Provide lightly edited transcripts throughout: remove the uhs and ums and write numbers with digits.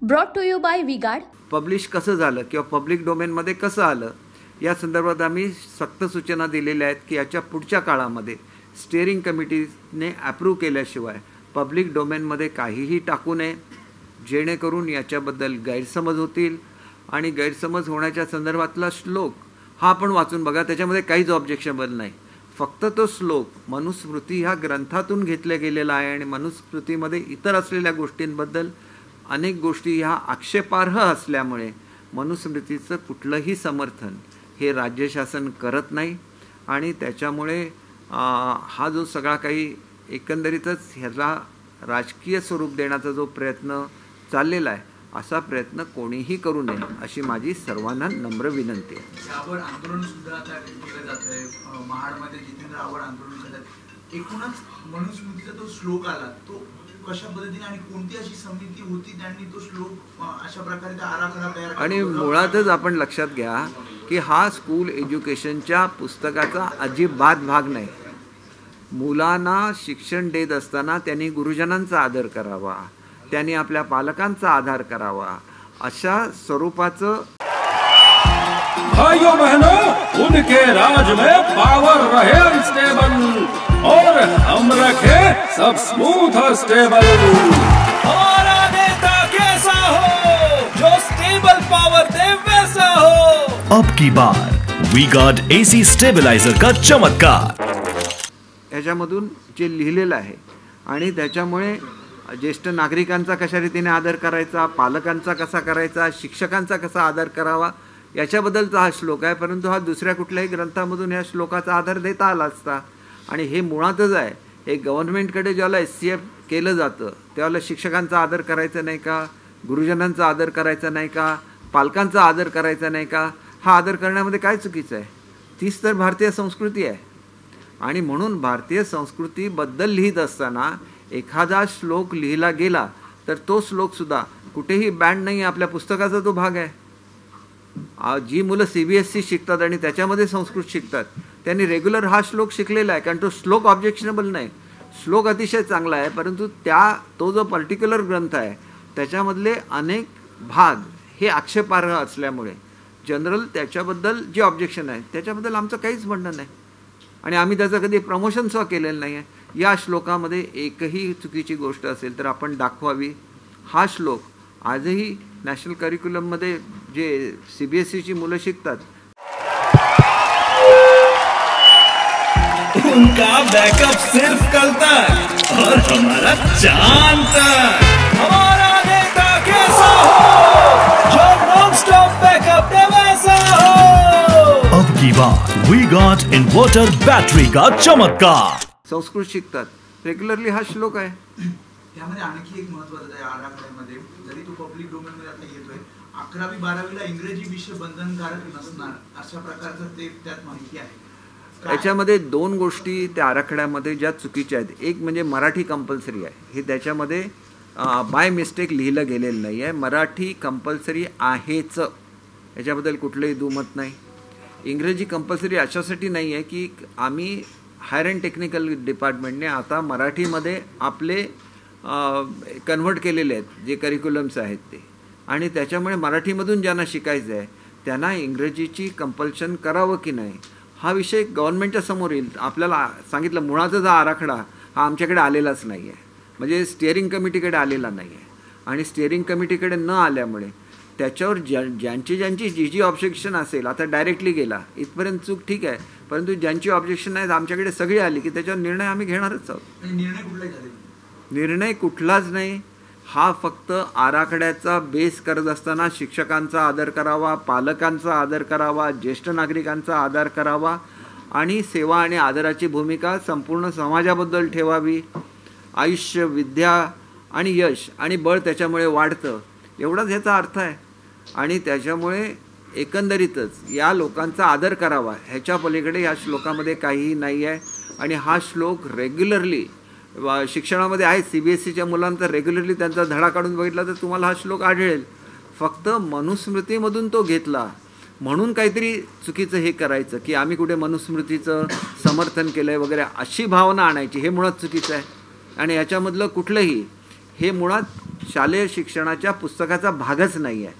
Brought to you by VGuard. Publish कसं झालं किंवा पब्लिक डोमेनमध्ये कसं आलं या संदर्भात आम्ही सक्त सूचना दिलेल्या आहेत की याच्या पुढच्या काळामध्ये स्टिअरिंग कमिटीने अप्रूव्ह केल्याशिवाय पब्लिक डोमेनमध्ये काहीही टाकू नये, जेणेकरून याच्याबद्दल गैरसमज होतील. आणि गैरसमज होण्याच्या संदर्भातला श्लोक हा आपण वाचून बघा, त्याच्यामध्ये काहीच ऑब्जेक्शनेबल नाही. फक्त तो श्लोक मनुस्मृती ह्या ग्रंथातून घेतला गेलेला आहे आणि मनुस्मृतीमध्ये इतर असलेल्या गोष्टींबद्दल अनेक गोष्टी ह्या आक्षेपार्ह असल्यामुळे मनुस्मृतीचं कुठलंही समर्थन हे राज्य शासन करत नाही. आणि त्याच्यामुळे हा जो सगळा काही एकंदरीतच ह्याला राजकीय स्वरूप देण्याचा जो प्रयत्न चाललेला आहे असा प्रयत्न कोणीही करू नये अशी माझी सर्वांना नम्र विनंती आहे. यावर आंदोलन सुद्धा आता केलं जात आहे. महाडमध्ये जितेंद्र आव्हाड आंदोलन करतात. एकूणच मनुस्मृतीचा तो श्लोक आला तो कशा पद्धतीने आणि कोणती अशी समिती होती त्यांनी तो श्लोक अशा प्रकारे आराखडा तयार केला. आणि मुळातच आपण लक्षात घ्या की हा स्कूल एज्युकेशनच्या पुस्तकाचा अजिबात भाग नाही. मुलांना शिक्षण देत असताना त्यांनी गुरुजनांचा आदर करावा, त्यांनी आपल्या पालकांचा आदर करावा अशा स्वरूपाचं. भाइयों बहनों, उनके राज में पावर रहे अनस्टेबल और हम रखे सब स्मूथ और स्टेबल. हमारा नेता कैसा हो जो स्टेबल पावर दे वैसा हो. अब की बार वी गार्ड एसी स्टेबलाइजर का चमत्कार. ह्याच्यामधून जे लिहिलेलं आहे आणि त्याच्यामुळे ज्येष्ठ नागरिकांचा कशा रीतीने आदर करायचा, पालकांचा कसा करायचा, शिक्षकांचा कसा आदर करावा याच्याबद्दलचा हा श्लोक आहे. परंतु हा दुसऱ्या कुठल्याही ग्रंथामधून या श्लोकाचा आदर देता आला असता. आणि हे मुळातच आहे, हे गव्हर्नमेंटकडे ज्याला SCF केलं जातं त्यावेळेला शिक्षकांचा आदर करायचा नाही का, गुरुजनांचा आदर करायचा नाही का, पालकांचा आदर करायचा नाही का. हा आदर करण्यामध्ये काय चुकीचं आहे? तीच तर भारतीय संस्कृती आहे. आणि म्हणून भारतीय संस्कृतीबद्दल लिहित असताना एखादा श्लोक लिहिला गेला तर तो श्लोकसुद्धा कुठेही बँड नाही, आपल्या पुस्तकाचा तो भाग आहे. जी मुलं CBSE शिकतात आणि त्याच्यामध्ये संस्कृत शिकतात त्यांनी रेग्युलर हा श्लोक शिकलेला आहे, कारण तो श्लोक ऑब्जेक्शनेबल नाही. श्लोक अतिशय चांगला आहे, परंतु तो जो पर्टिक्युलर ग्रंथ आहे त्याच्यामधले अनेक भाग हे आक्षेपार्ह असल्यामुळे जनरल त्याच्याबद्दल जे ऑब्जेक्शन आहे त्याच्याबद्दल आमचं काहीच म्हणणं नाही आणि आम्ही त्याचं कधी प्रमोशनसुद्धा केलेलं नाही आहे. या श्लोकामध्ये एकही चुकीची गोष्ट असेल तर आपण दाखवावी. हा श्लोक आजही नॅशनल करिक्युलममध्ये जे CBSEची मुलं शिकतात उनका बैकअप सिर्फ कल तक और हमारा चांद तक. हमारा नेता कैसा हो जो नॉन स्टॉप बैकअप दे वैसा हो. अब की बार वी गार्ड इन्वर्टर बैटरी का चमत्कार. संस्कृत शिकतात रेग्युलरली हा श्लोक आहे. त्यामध्ये आणखी एक महत्त्वाचं आहे आराखड्यामध्ये, जरी तो पब्लिक डोमेनमध्ये आता येतोय, 11वी 12वीला इंग्रजी विषय बंधनकारक नसणार अशा प्रकारचं ते त्यात माहिती आहे. याच्यामध्ये दोन गोष्टी त्या आराखड्यामध्ये ज्या चुकीच्या आहेत. एक म्हणजे मराठी कंपल्सरी आहे, हे त्याच्यामध्ये बाय मिस्टेक लिहिलं गेलेलं नाही आहे. मराठी कंपल्सरी आहेच, याच्याबद्दल कुठलंही दुमत नाही. इंग्रजी कंपल्सरी अशासाठी नाही आहे की आम्ही हायर अँड टेक्निकल डिपार्टमेंटने आता मराठीमध्ये आपले कन्व्हर्ट केलेले आहेत जे करिक्युलम्स आहेत ते, आणि त्याच्यामुळे मराठीमधून ज्यांना शिकायचं आहे त्यांना इंग्रजीची कंपल्शन करावं की नाही हा विषय गव्हर्नमेंटच्या समोर येईल. आपल्याला सांगितलं मुळातच हा आराखडा हा आमच्याकडे आलेलाच नाही आहे, म्हणजे स्टिअरिंग कमिटीकडे आलेला नाही आहे. आणि स्टिअरिंग कमिटीकडे न आल्यामुळे त्याच्यावर ज्यांची जी ऑब्जेक्शन असेल, आता डायरेक्टली गेला इथपर्यंत चूक ठीक आहे, परंतु ज्यांची ऑब्जेक्शन आहेत आमच्याकडे सगळी आली की त्याच्यावर निर्णय आम्ही घेणारच आहोत. निर्णय कुठलाच नाही. हा फक्त आराखड्याचा बेस करत असताना शिक्षकांचा आदर करावा, पालकांचा आदर करावा, ज्येष्ठ नागरिकांचा आदर करावा आणि सेवा आणि आदराची भूमिका संपूर्ण समाजाबद्दल ठेवावी. आयुष्य, विद्या आणि यश आणि बळ त्याच्यामुळे वाढतं, एवढाच ह्याचा अर्थ आहे. आणि त्याच्यामुळे एकंदरीतच या लोकांचा आदर करावा ह्याच्या पलीकडे या श्लोकामध्ये काहीही नाही आहे. आणि हा श्लोक रेग्युलरली शिक्षणामध्ये आहे. CBSEच्या मुलांचा रेग्युलरली त्यांचा धडा काढून बघितला तर तुम्हाला हा श्लोक आढळेल. फक्त मनुस्मृतीमधून तो घेतला म्हणून काहीतरी चुकीचं हे करायचं की आम्ही कुठे मनुस्मृतीचं समर्थन केलं आहे वगैरे अशी भावना आणायची, हे मुळात चुकीचं आहे. आणि याच्यामधलं कुठलंही हे मुळात शालेय शिक्षणाच्या पुस्तकाचा भागच नाही आहे.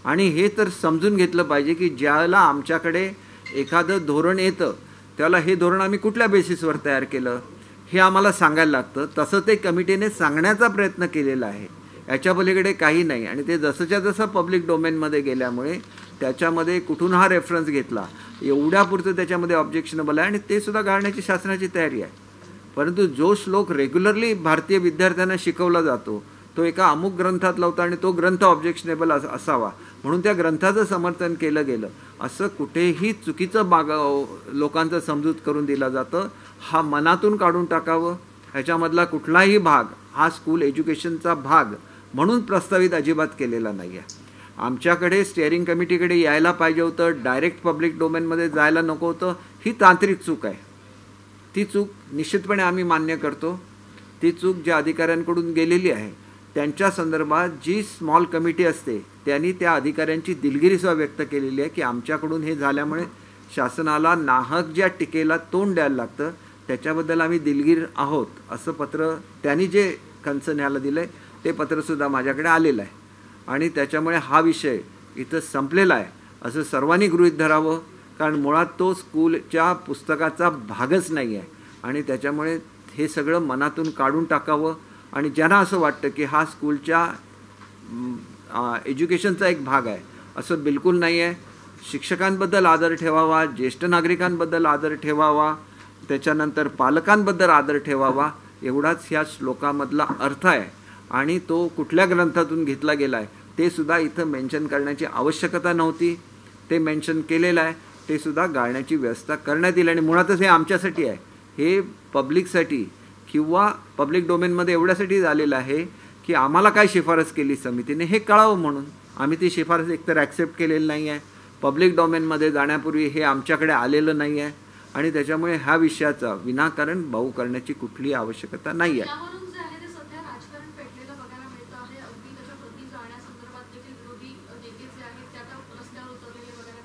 आणि हे तर समजून घेतलं पाहिजे की ज्याला आमच्याकडे एखादं धोरण येतं त्याला हे धोरण आम्ही कुठल्या बेसिसवर तयार केलं हे आम्हाला सांगायला लागतं. तसं ते कमिटीने सांगण्याचा प्रयत्न केलेला आहे, याच्या पलीकडे काही नाही. आणि ते जसंच्या जसं पब्लिक डोमेनमध्ये गेल्यामुळे त्याच्यामध्ये कुठून हा रेफरन्स घेतला एवढ्यापुरतं त्याच्यामध्ये ऑब्जेक्शनेबल आहे आणि ते सुद्धा गाळण्याची शासनाची तयारी आहे. परंतु जो श्लोक रेग्युलरली भारतीय विद्यार्थ्यांना शिकवला जातो तो एका अमुक ग्रंथात लावता आणि तो ग्रंथ ऑब्जेक्शनेबल असावा म्हणून त्या ग्रंथाचं समर्थन केलं गेलं असं कुठेही चुकीचं लोकांचं समजूत करून दिलं जातं. हा मनातून काढून टाकावं. ह्याच्यामधला कुठलाही भाग हा स्कूल एज्युकेशनचा भाग म्हणून प्रस्तावित अजिबात केलेला नाही आहे. आमच्याकडे स्टेअरिंग कमिटीकडे यायला पाहिजे होतं, डायरेक्ट पब्लिक डोमेनमध्ये जायला नको होतं. ही तांत्रिक चूक आहे. ती चूक निश्चितपणे आम्ही मान्य करतो. ती चूक ज्या अधिकाऱ्यांकडून गेलेली आहे त्यांच्या संदर्भात जी स्मॉल कमिटी असते त्यांनी त्या अधिकाऱ्यांची दिलगिरीसुद्धा व्यक्त केलेली आहे की आमच्याकडून हे झाल्यामुळे शासनाला नाहक ज्या टीकेला तोंड द्यायला लागतं त्याच्याबद्दल आम्ही दिलगीर आहोत असं पत्र त्यांनी जे कन्सर्न याला दिलं आहे ते पत्रसुद्धा माझ्याकडे आलेलं आहे. आणि त्याच्यामुळे हा विषय इथं संपलेला आहे असं सर्वांनी गृहीत धरावं. कारण मुळात तो स्कूलच्या पुस्तकाचा भागच नाही आहे आणि त्याच्यामुळे हे सगळं मनातून काढून टाकावं. आणि ज्यांना असं वाटतं की हा स्कूलच्या एज्युकेशनचा एक भाग आहे असं बिलकुल नाही आहे. शिक्षकांबद्दल आदर ठेवावा, ज्येष्ठ नागरिकांबद्दल आदर ठेवावा, त्याच्यानंतर पालकांबद्दल आदर ठेवावा एवढाच ह्या श्लोकामधला अर्थ आहे. आणि तो कुठल्या ग्रंथातून घेतला गेला आहे ते सुद्धा इथं मेन्शन करण्याची आवश्यकता नव्हती. ते मेन्शन केलेलं आहे, ते सुद्धा गाळण्याची व्यवस्था करण्यात येईल. आणि मुळातच हे आमच्यासाठी आहे, हे पब्लिकसाठी किंवा पब्लिक डोमेनमध्ये एवढ्यासाठी झालेलं आहे की आम्हाला काय शिफारस केली समितीने हे कळावं म्हणून. आम्ही ती शिफारस एकतर ॲक्सेप्ट केलेली नाही आहे, पब्लिक डोमेनमध्ये जाण्यापूर्वी हे आमच्याकडे आलेलं नाही आहे आणि त्याच्यामुळे ह्या विषयाचा विनाकारण भाऊ करण्याची कुठलीही आवश्यकता नाही आहे.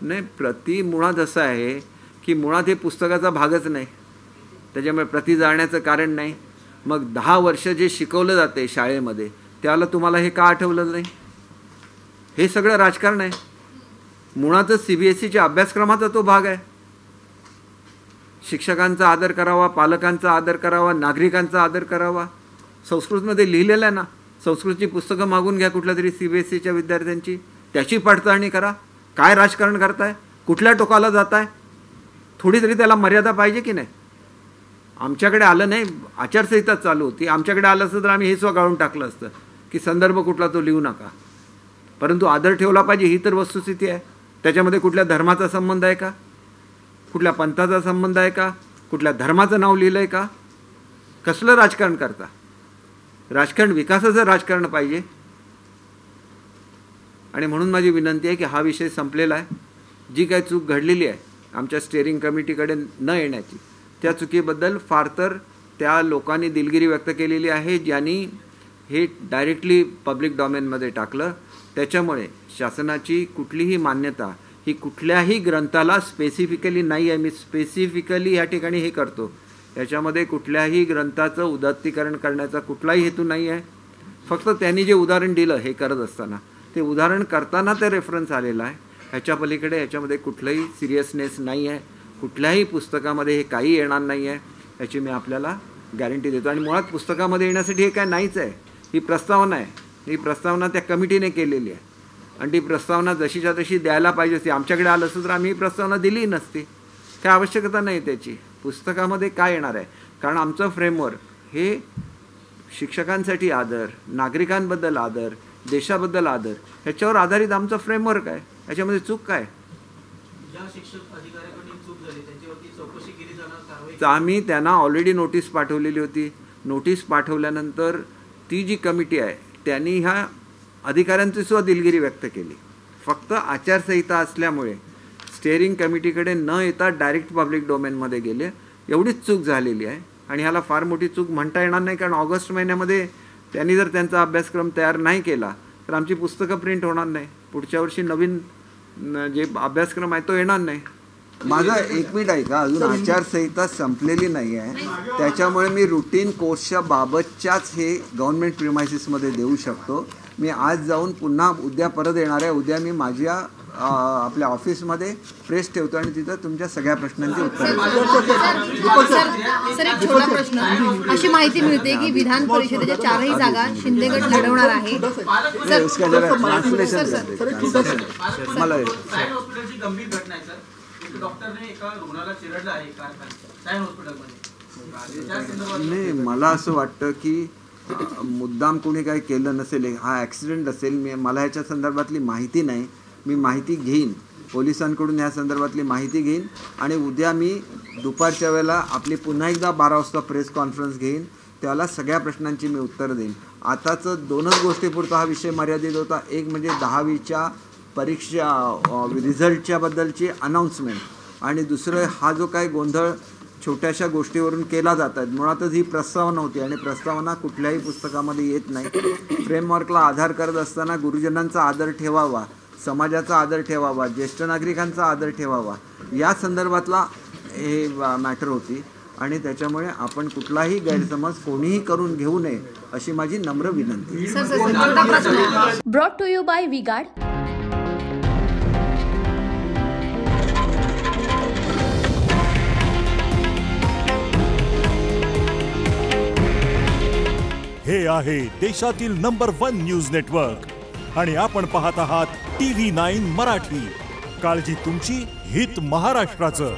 नाही, प्रति मुळात असं आहे की मुळात हे पुस्तकाचा भागच नाही, त्याच्यामुळे प्रति जाण्याचं कारण नाही. मग 10 वर्ष जे शिकवलं जाते शाळेमध्ये त्याला तुम्हाला हे का आठवलं नाही? हे सगळं राजकारण आहे. मुळातच CBSEच्या अभ्यासक्रमाचा तो भाग आहे. शिक्षकांचा आदर करावा, पालकांचा आदर करावा, नागरिकांचा आदर करावा. संस्कृतमध्ये लिहिलेलं आहे ना, संस्कृतची पुस्तकं मागून घ्या कुठल्या तरी CBSEच्या विद्यार्थ्यांची, त्याची पडताळणी करा. काय राजकारण करताय, कुठल्या टोकाला जाताय, थोडी तरी त्याला मर्यादा पाहिजे की नाही? आमच्याकडे आलं नाही, आचारसंहिता चालू होती, आमच्याकडे आलं असतं तर आम्ही हे स्वतः गाळून टाकलं असतं की संदर्भ कुठला तो लिहू नका. परंतु आदर ठेवला पाहिजे ही तर वस्तुस्थिती आहे. त्याच्यामध्ये कुठल्या धर्माचा संबंध आहे का, कुठल्या पंथाचा संबंध आहे का, कुठल्या धर्माचं नाव लिहिलं आहे का? कसलं राजकारण करता? राजकारण विकासाचं राजकारण पाहिजे. आणि म्हणून माझी विनंती आहे की हा विषय संपलेला आहे. जी काही चूक घडलेली आहे आमच्या स्टेअरिंग कमिटीकडे न येण्याची, त्या चुकीबद्दल फार तर त्या लोकांनी दिलगिरी व्यक्त केलेली आहे ज्यांनी हे डायरेक्टली पब्लिक डोमेनमध्ये टाकलं. त्याच्यामुळे शासनाची कुठलीही मान्यता ही कुठल्याही ग्रंथाला स्पेसिफिकली नाही आहे. मी स्पेसिफिकली या ठिकाणी हे करतो, याच्यामध्ये कुठल्याही ग्रंथाचं उदात्तीकरण करण्याचा कुठलाही हेतू नाही आहे. फक्त त्यांनी जे उदाहरण दिलं हे करत असताना ते उदाहरण करताना ते रेफरन्स आलेला आहे. ह्याच्या पलीकडे ह्याच्यामध्ये कुठलंही सिरियसनेस नाही आहे. कुठल्याही पुस्तकामध्ये हे काही येणार नाही आहे याची मी आपल्याला गॅरंटी देतो. आणि मुळात पुस्तकामध्ये येण्यासाठी हे काय नाहीच आहे, ही प्रस्तावना आहे. ही प्रस्तावना त्या कमिटीने केलेली आहे आणि ती प्रस्तावना जशीच्या तशी द्यायला पाहिजे असती. आमच्याकडे आलं असतं तर आम्ही ही प्रस्तावना दिली नसती, काय आवश्यकता नाही त्याची. पुस्तकामध्ये काय येणार आहे, कारण आमचं फ्रेमवर्क हे शिक्षकांसाठी आदर, नागरिकांबद्दल आदर, देशाबद्दल आदर ह्याच्यावर आधारित आमचं फ्रेमवर्क आहे. याच्यामध्ये चूक काय? आम्ही त्यांना ऑलरेडी नोटीस पाठवलेली होती. नोटीस पाठवल्यानंतर ती जी कमिटी आहे त्यांनी ह्या अधिकाऱ्यांची सुद्धा दिलगिरी व्यक्त केली. फक्त आचारसंहिता असल्यामुळे स्टेअरिंग कमिटीकडे न येता डायरेक्ट पब्लिक डोमेनमध्ये गेले, एवढीच चूक झालेली आहे. आणि ह्याला फार मोठी चूक म्हणता येणार नाही, कारण ऑगस्ट महिन्यामध्ये त्यांनी जर त्यांचा अभ्यासक्रम तयार नाही केला तर आमची पुस्तकं प्रिंट होणार नाही. पुढच्या वर्षी नवीन जे अभ्यासक्रम आहे तो येणार नाही. माझं एक मिनिट ऐका, अजून आचारसंहिता संपलेली नाही आहे, त्याच्यामुळे मी रुटीन कोर्सच्या बाबतच्याच हे गव्हर्नमेंट प्रिमायसिसमध्ये देऊ शकतो. मी आज जाऊन पुन्हा उद्या परत येणार आहे. उद्या मी माझ्या आपल्या ऑफिसमध्ये प्रेस ठेवतो आणि तिथं तुमच्या सगळ्या प्रश्नांची उत्तर. सर एक छोटा प्रश्न, अशी माहिती मिळते की विधान परिषदेच्या 4ही जागा शिंदे गट लढवणार आहे. मला गंभीर घटना आहे सर, एक डॉक्टरने एका रुग्णाला चिरडलं आहे सायन हॉस्पिटलमध्ये. नाही, मला असं वाटतं की मुद्दाम कोणी काही केलं नसेल, हा ॲक्सिडेंट असेल. मला ह्याच्या संदर्भातली माहिती नाही. मी माहिती घेईन, पोलिसांकडून ह्या संदर्भातली माहिती घेईन आणि उद्या मी दुपारच्या वेळेला आपली पुन्हा एकदा 12 वाजता प्रेस कॉन्फरन्स घेईन. त्याला सगळ्या प्रश्नांची मी उत्तर देईन. आताचं 2च गोष्टीपुरता हा विषय मर्यादित होता. एक म्हणजे 10वीच्या परीक्षा रिझल्टच्या बद्दलची अनाऊन्समेंट आणि दुसरं हा जो काही गोंधळ छोट्याशा गोष्टीवरून केला जात आहेत. मुळातच ही प्रस्तावना होती आणि प्रस्तावना कुठल्याही पुस्तकामध्ये येत नाही. फ्रेमवर्कला आधार करत असताना गुरुजनांचा आदर ठेवावा, समाजाचा आदर ठेवावा, ज्येष्ठ नागरिकांचा आदर ठेवावा, या संदर्भातला हे मॅटर होती आणि त्याच्यामुळे आपण कुठलाही गैरसमज कोणीही करून घेऊ नये अशी माझी नम्र विनंती. Brought to you by V-Guard. हे आहे देशातील नंबर 1 न्यूज नेटवर्क आणि आपण पाहत आहात TV9 मराठी. काळजी तुमची, हित महाराष्ट्राचं.